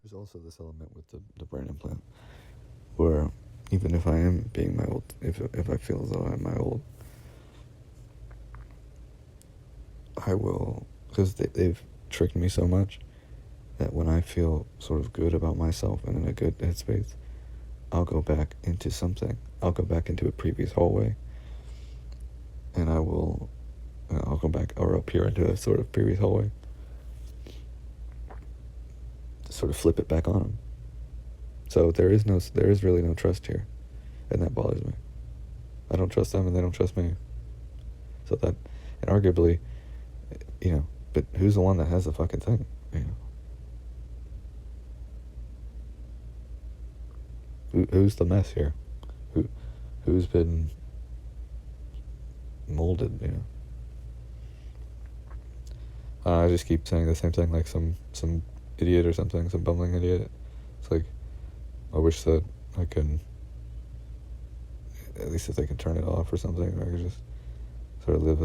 there's also this element with the brain implant where even if I am being my old, if I feel as though I'm my old, I will, because they've tricked me so much that when I feel sort of good about myself and in a good headspace, I'll go back into something. I'll go back into a previous hallway, and I'll go back or appear into a sort of previous hallway to sort of flip it back on them. So there is really no trust here, and that bothers me. I don't trust them, and they don't trust me. So that, and arguably, but who's the one that has the fucking thing? Who's the mess here? Who's been molded? I just keep saying the same thing, like some idiot or something, some bumbling idiot. It's like, I wish that I can, at least if they can turn it off or something, I could just sort of live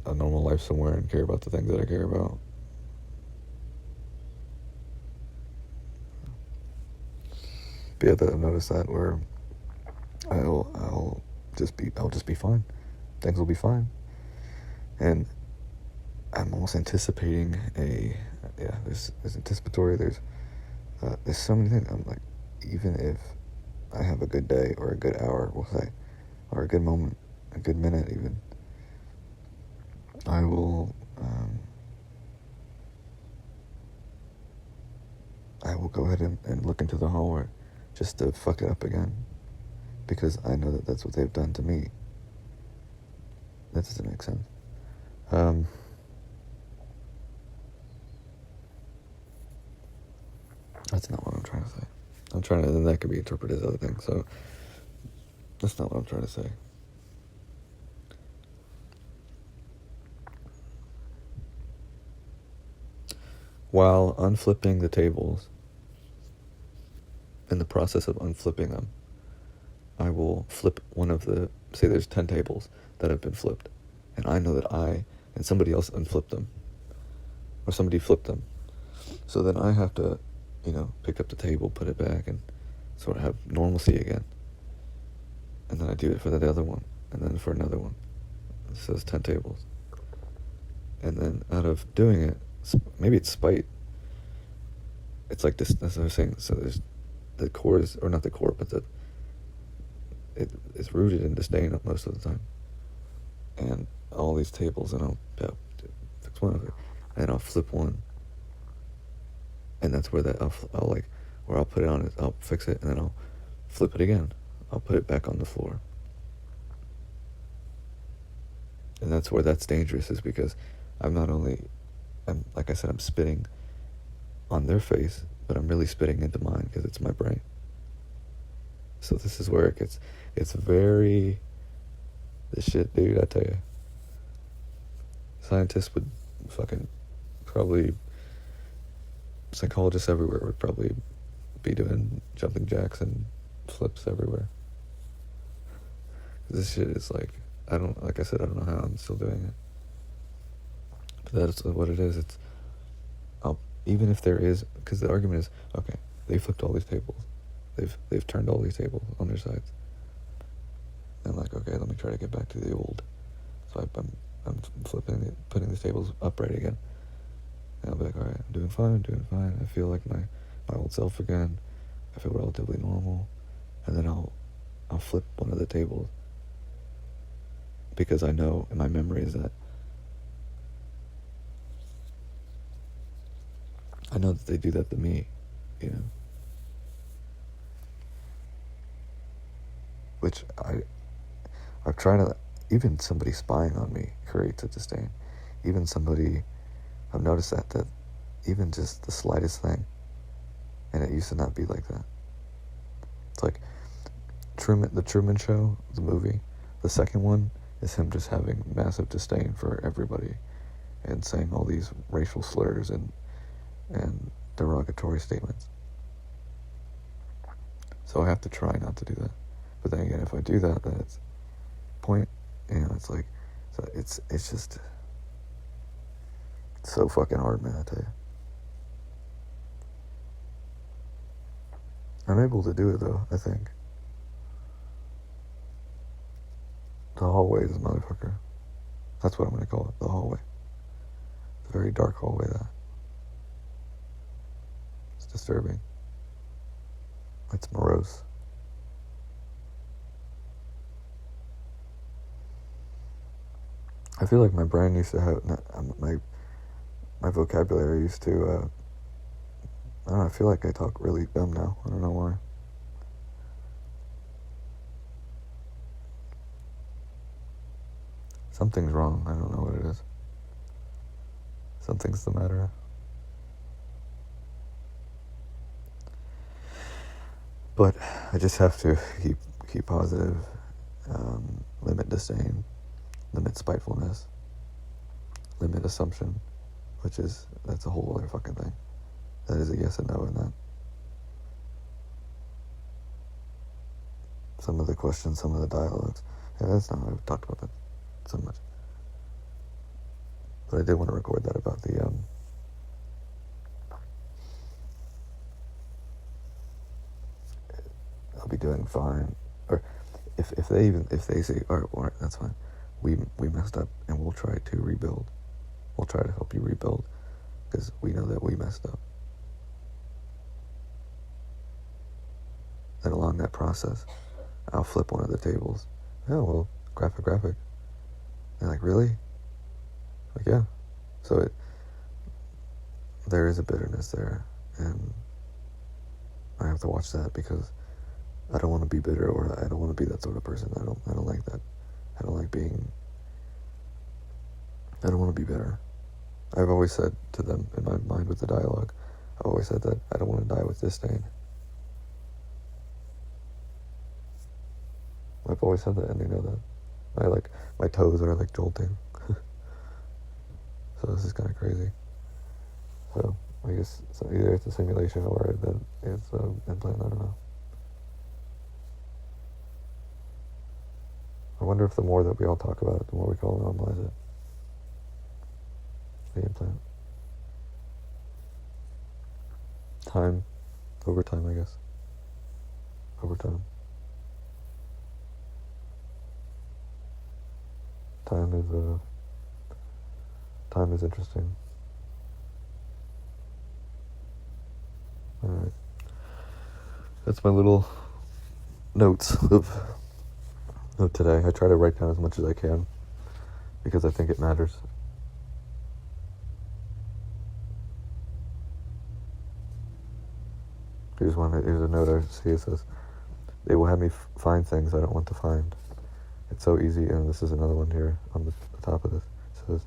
a normal life somewhere and care about the things that I care about. But yeah, I've noticed that where I'll just be fine. Things will be fine. And I'm almost anticipating there's anticipatory, there's so many things. I'm like, even if I have a good day or a good hour, we'll say, or a good moment, a good minute even, I will go ahead and look into the hallway just to fuck it up again, because I know that that's what they've done to me. That doesn't make sense. That's not what I'm trying to say. And that could be interpreted as other things, so that's not what I'm trying to say. While unflipping the tables, in the process of unflipping them, I will flip one of say there's 10 tables that have been flipped, and I know that I and somebody else unflipped them, or somebody flipped them. So then I have to, pick up the table, put it back, and sort of have normalcy again. And then I do it for the other one, and then for another one. So it's 10 tables. And then out of doing it, maybe it's spite. It's like this, that's what I was saying. So there's the core is, or not the core, but it's rooted in disdain most of the time. And all these tables, and I'll fix one of it, and I'll flip one. And that's where I'll put it on it, I'll fix it, and then I'll flip it again. I'll put it back on the floor. And that's where that's dangerous, is because like I said, I'm spitting on their face, but I'm really spitting into mine because it's my brain. So this is where it's very, this shit, dude, I tell you. Scientists would fucking probably, psychologists everywhere would probably be doing jumping jacks and flips everywhere. This shit is like, like I said, I don't know how I'm still doing it. But that's what it is. Even if there is, because the argument is, okay, they flipped all these tables. They've turned all these tables on their sides. And like, okay, let me try to get back to the old. So I'm flipping it, putting these tables upright again. And I'll be like, all right, I'm doing fine. I feel like my old self again. I feel relatively normal. And then I'll flip one of the tables, because I know in my memory is that I know that they do that to me, which I've tried to, even somebody spying on me creates a disdain. Even somebody, I've noticed that even just the slightest thing, and it used to not be like that. It's like the Truman Show, the movie, the second one is him just having massive disdain for everybody and saying all these racial slurs and derogatory statements. So I have to try not to do that. But then again, if I do that, then it's point, it's like, so it's just so fucking hard, man, I tell you. I'm able to do it though, I think. The hallway is a motherfucker. That's what I'm gonna call it, the hallway. The very dark hallway that. It's disturbing. It's morose. I feel like my brain used to have, my vocabulary used to, I don't know, I feel like I talk really dumb now. I don't know why. Something's wrong. I don't know what it is. Something's the matter. But I just have to keep positive, limit disdain, limit spitefulness, limit assumption, that's a whole other fucking thing. That is a yes and no in that. Some of the questions, some of the dialogues. Yeah, that's not, I've talked about that so much. But I did want to record that about the, I'll be doing fine. Or if they say, all right, that's fine. We messed up and we'll try to rebuild. We'll try to help you rebuild because we know that we messed up. And along that process, I'll flip one of the tables. Oh, well, graphic. They're like, really? Like, yeah. So there is a bitterness there, and I have to watch that because I don't want to be bitter, or I don't want to be that sort of person. I don't like that. I don't want to be bitter. I've always said to them in my mind with the dialogue, I've always said that I don't want to die with disdain. I've always said that, and they know that. My toes are like jolting. So this is kind of crazy. So I guess either it's a simulation or it's an implant. I don't know. I wonder if the more that we all talk about it, the more we all normalize it. The implant. Time. Over time, I guess. Over time. Time is interesting. Alright. That's my little notes of today. I try to write down as much as I can because I think it matters. Here's a note I see. It says, they will have me find things I don't want to find. It's so easy, and this is another one here on the top of this. It says,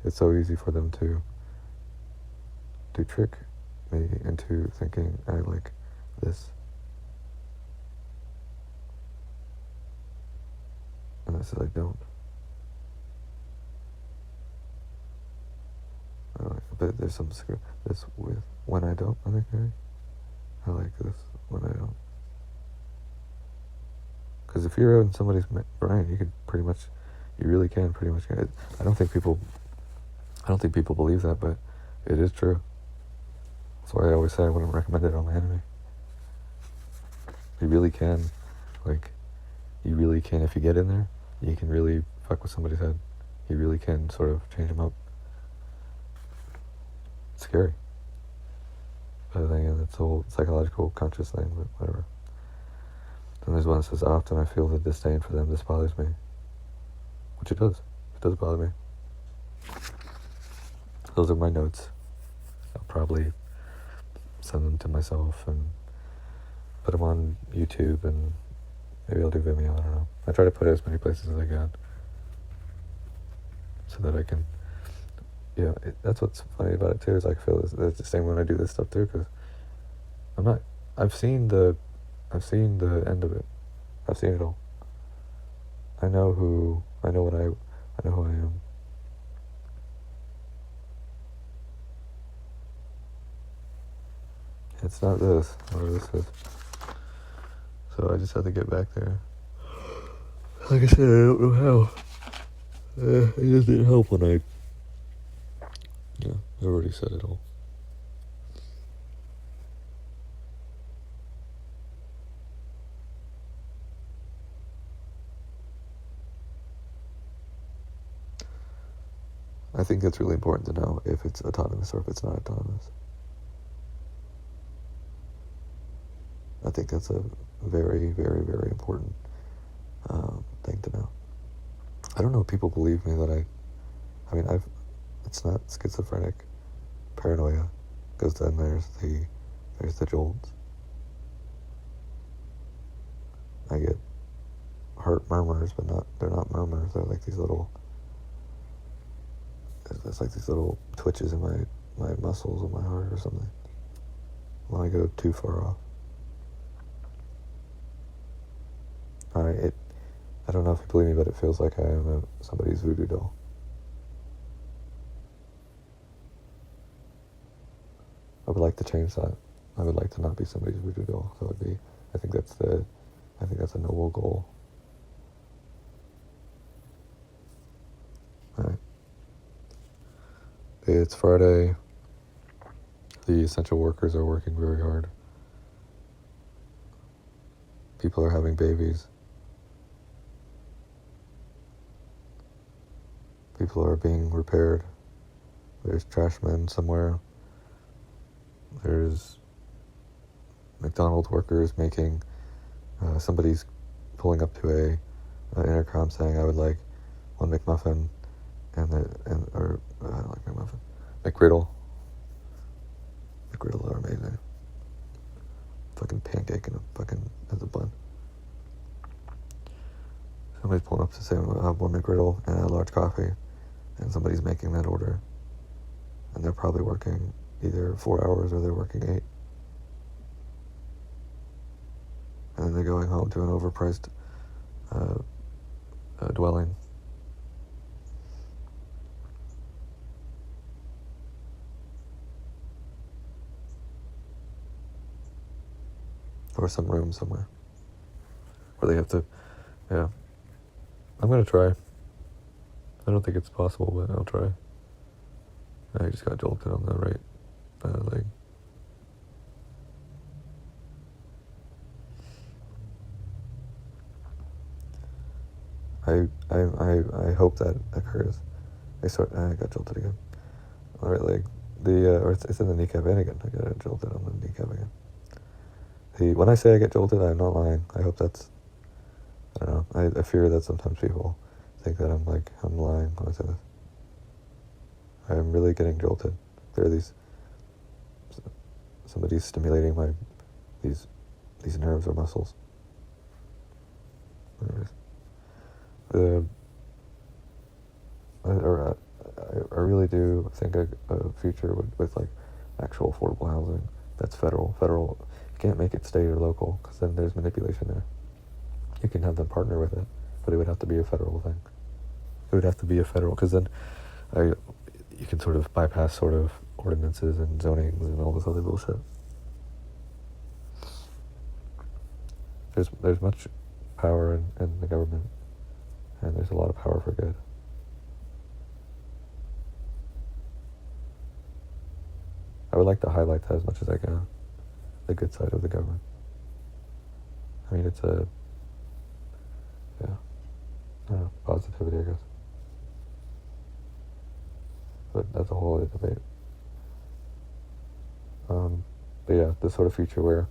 it's so easy for them to trick me into thinking I like this. And I said, I don't. But there's some this with when I don't, I think maybe. I like this when I don't. Because if you're in somebody's brain, you really can pretty much get it. I don't think people believe that, but it is true. That's why I always say I wouldn't recommend it on my enemy. You really can, if you get in there, you can really fuck with somebody's head. You really can sort of change them up. It's scary. But then it's a whole psychological conscious thing, but whatever. And there's one that says, often I feel the disdain for them. This bothers me. Which it does. It does bother me. Those are my notes. I'll probably send them to myself and put them on YouTube, and maybe I'll do Vimeo, I don't know. I try to put it as many places as I can so that I can, that's what's funny about it too, is I feel it's the same when I do this stuff too, because I've seen the end of it. I've seen it all. I know who I am. It's not this, or this is. So I just had to get back there. Like I said, I don't know how. It just didn't help when I already said it all. I think it's really important to know if it's autonomous or if it's not autonomous. I think that's a very, very, very important thing to know. I don't know if people believe me that it's not schizophrenic paranoia, because then there's the jolts. I get heart murmurs, but they're not murmurs. They're like these little. It's like these little twitches in my muscles of my heart or something when I go too far off. I don't know if you believe me, but it feels like I am somebody's voodoo doll. I would like to change that. I would like to not be somebody's voodoo doll. I think that's a noble goal. Alright. It's Friday. The essential workers are working very hard. People are having babies. People are being repaired. There's trash men somewhere. There's McDonald's workers making. Somebody's pulling up to an intercom saying, "I would like one McMuffin I don't like McMuffin. McGriddle. McGriddle are amazing. Fucking pancake and as a bun." Somebody's pulling up to say, "I'll have one McGriddle and a large coffee," and somebody's making that order, and they're probably working either 4 hours or they're working 8. And then they're going home to an overpriced dwelling. Or some room somewhere where they have to, yeah. I'm gonna try. I don't think it's possible, but I'll try. I just got jolted on the right leg. I hope that occurs. I got jolted again on the right leg. Or it's in the kneecap in again. I got jolted on the kneecap again. When I say I get jolted, I'm not lying. I hope that's. I don't know. I fear that sometimes people think that I'm lying when I say this. I'm really getting jolted. There are somebody's stimulating these nerves or muscles. I really do think a future with actual affordable housing that's federal. You can't make it state or local, because then there's manipulation there. You can have them partner with it, but it would have to be a federal thing. It would have to be a federal, because then you can sort of bypass sort of ordinances and zonings and all this other bullshit. There's much power in the government, and there's a lot of power for good. I would like to highlight that as much as I can, the good side of the government. I mean, it's I don't know, positivity, I guess. But that's a whole other debate. But yeah, this sort of future where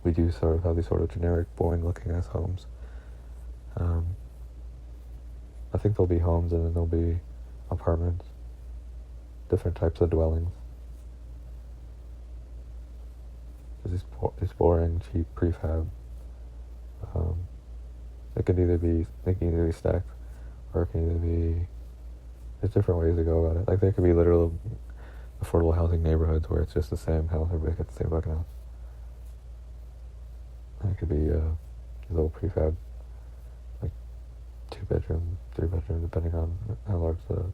we do sort of have these sort of generic, boring-looking ass homes. I think there'll be homes, and then there'll be apartments, different types of dwellings. There's these boring, cheap prefab. They can either be stacked, or it can either be. There's different ways to go about it. There could be literal affordable housing neighborhoods where it's just the same house, everybody gets the same fucking house. And it could be a little prefab, 2-bedroom, 3-bedroom, depending on how large the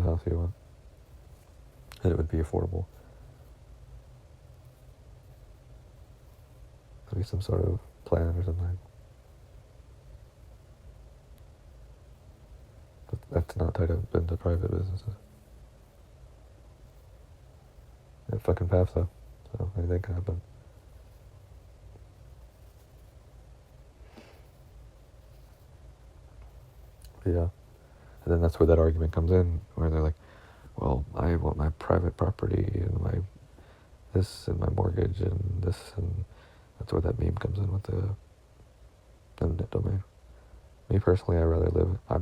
house you want. And it would be affordable. There'd be some sort of plan or something. But that's not tied up into private businesses. It fucking FAFSA, so anything can happen. Yeah. And then that's where that argument comes in, where they're like, well, I want my private property and my this and my mortgage and this, and that's where that meme comes in with the eminent domain. Me personally, I rather live. I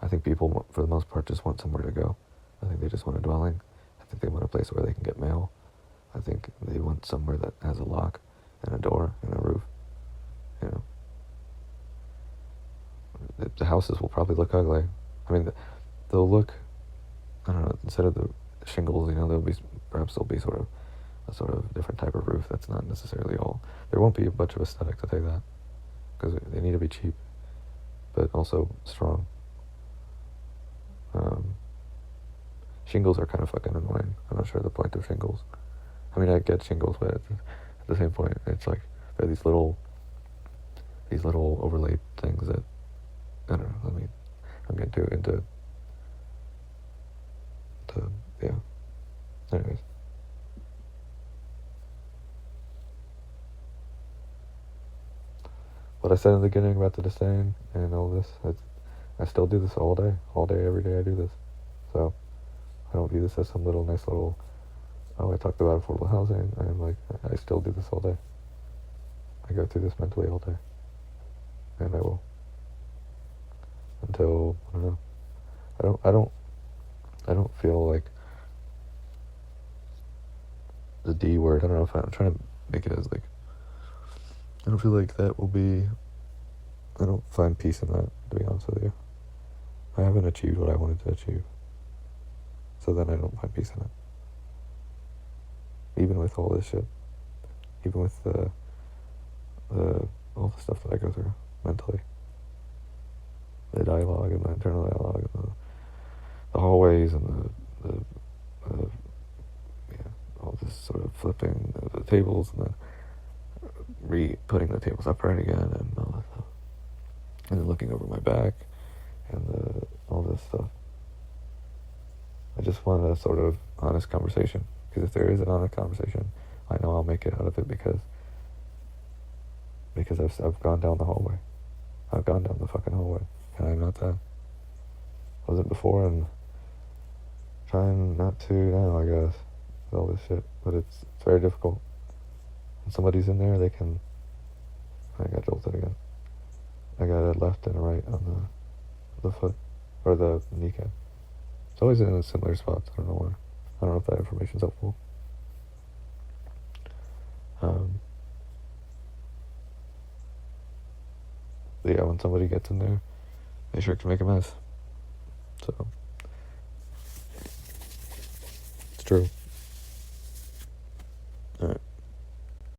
think people, for the most part, just want somewhere to go. I think they just want a dwelling. I think they want a place where they can get mail. I think they want somewhere that has a lock and a door and a roof. You know, the houses will probably look ugly. I mean, they'll look. I don't know. Instead of the shingles, you know, there'll be sort of a sort of different type of roof that's not necessarily all. There won't be a bunch of aesthetics, I'll tell you that, because they need to be cheap, but also strong. Shingles are kind of fucking annoying. I'm not sure the point of shingles. I mean, I get shingles, but at the same point, it's like they're these little overlaid things that, I don't know. I'm getting too into yeah. Anyways. What I said in the beginning about the disdain and all this, I still do this all day, every day I do this. So I don't view this as some nice little, oh, I talked about affordable housing. I'm like, I still do this all day. I go through this mentally all day. And I will. Until, I don't know. I don't feel like the D word, I don't know if I'm trying to make it as like, I don't feel like that will be, I don't find peace in that, to be honest with you. I haven't achieved what I wanted to achieve. So then I don't find peace in it. Even with all this shit. Even with all the stuff that I go through mentally. The dialogue and the internal dialogue and the hallways and the all this sort of flipping the tables and then putting the tables upright again and all that stuff. And then looking over my back and all this stuff. I just want a sort of honest conversation. Because if there is an honest conversation, I know I'll make it out of it because I've gone down the hallway. I've gone down the fucking hallway. And I'm not that. Wasn't before and trying not to now, I guess. With all this shit. But it's very difficult. When somebody's in there, they can... I got jolted again. I got a left and a right on the foot. Or the kneecap. It's always in a similar spots. I don't know why. I don't know if that information's helpful. But yeah, when somebody gets in there, they sure can make a mess. So, it's true.